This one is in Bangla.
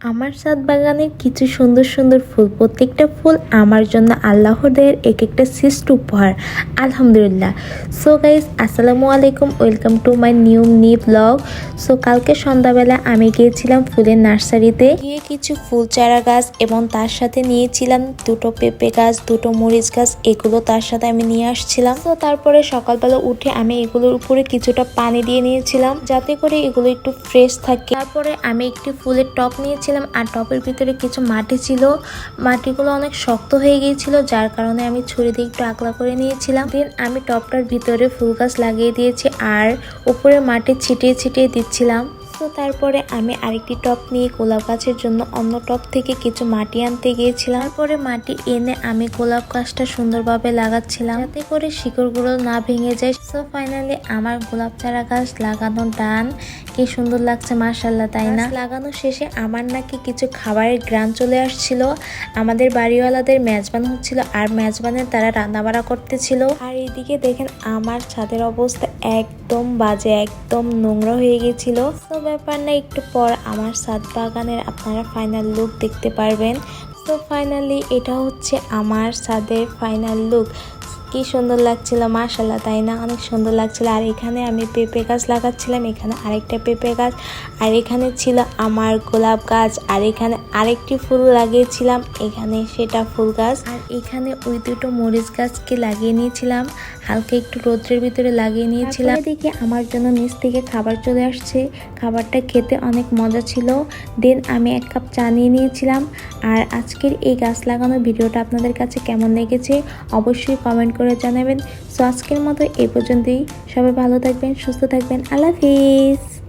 আমার ছাদ বাগানের কিছু সুন্দর সুন্দর ফুল, প্রত্যেকটা ফুল আমার জন্য আল্লাহর দেয়ের এক একটা শ্রেষ্ঠ উপহার। আলহামদুলিল্লাহ। সো গাইজ, আসসালামু আলাইকুম, welcome to my new blog. So কালকে সন্ধ্যাবেলা আমি গিয়েছিলাম ফুলের নার্সারিতে, গিয়ে কিছু ফুল চারা গাছ এবং তার সাথে নিয়েছিলাম দুটো পেঁপে গাছ, দুটো মরিচ গাছ, এগুলো তার সাথে আমি নিয়ে আসছিলাম। তো তারপরে সকালবেলা উঠে আমি এগুলোর উপরে কিছুটা পানি দিয়ে নিয়েছিলাম যাতে করে এগুলো একটু ফ্রেশ থাকে। তারপরে আমি একটি ফুলের টব নিয়েছিলাম, আর টবের ভিতরে কিছু মাটি ছিল, মাটিগুলো অনেক শক্ত হয়ে গিয়েছিল, যার কারণে আমি ছুরি দিয়ে একটু আগলা করে নিয়েছিলাম। দেন আমি টবটার ভিতরে ফুল গাছ লাগিয়ে দিয়েছি আর উপরে মাটি ছিটিয়ে ছিটিয়ে দিচ্ছিলাম। তো তারপরে আমি আরেকটি টব নিয়ে গোলাপ গাছের জন্য অন্য টব থেকে কিছু মাটি আনতে গিয়েছিলাম। তারপরে মাটি এনে আমি গোলাপ গাছটা সুন্দরভাবে লাগাচ্ছিলাম যাতে করে শিকড়গুলো না ভেঙে যায়। সো ফাইনালি আমার গোলাপ চারা গাছ লাগানো ডান। কি সুন্দর লাগছে মাশাআল্লাহ, তাই না? লাগানো শেষে আমার নাকি কিছু খাবারের গ্রান চলে আসছিল। আমাদের বাড়িওয়ালাদের মেজবান হচ্ছিল আর মেজবানের তারা রান্নাবাড়া করতেছিল। আর এইদিকে দেখেন আমার ছাদের অবস্থা একদম বাজে, একদম নোংরা হয়ে গেছিল। তো ব্যাপার না, একটু পর আমার ছাদ বাগানের আপনারা ফাইনাল লুক দেখতে পারবেন। তো ফাইনালি এটা হচ্ছে আমার ছাদের ফাইনাল লুক। কি সুন্দর লাগছিল মাশাআল্লাহ, তাই না? অনেক সুন্দর লাগছিল। আর এখানে আমি পেঁপে গাছ লাগাচ্ছিলাম, এখানে আরেকটা পেঁপে গাছ, আর এখানে ছিল আমার গোলাপ গাছ, আর এখানে আরেকটি ফুল লাগিয়েছিলাম, এখানে সেটা ফুল গাছ। আর এখানে ওই দুটো মরিচ গাছকে লাগিয়ে নিয়েছিলাম, হালকা একটু রোদ্রের ভিতরে লাগিয়ে নিয়েছিলাম। দেখি আমার জন্য নিচ থেকে খাবার চলে আসছে, খাবারটা খেতে অনেক মজা ছিল। দেন আমি এক কাপ চা নিয়ে নিয়েছিলাম। আর আজকের এই গাছ লাগানোর ভিডিওটা আপনাদের কাছে কেমন লেগেছে অবশ্যই কমেন্ট করে জানাবেন। সো আজকের মতো এই পর্যন্তই। সবাই ভালো থাকবেন, সুস্থ থাকবেন। আল্লাহ হাফিজ।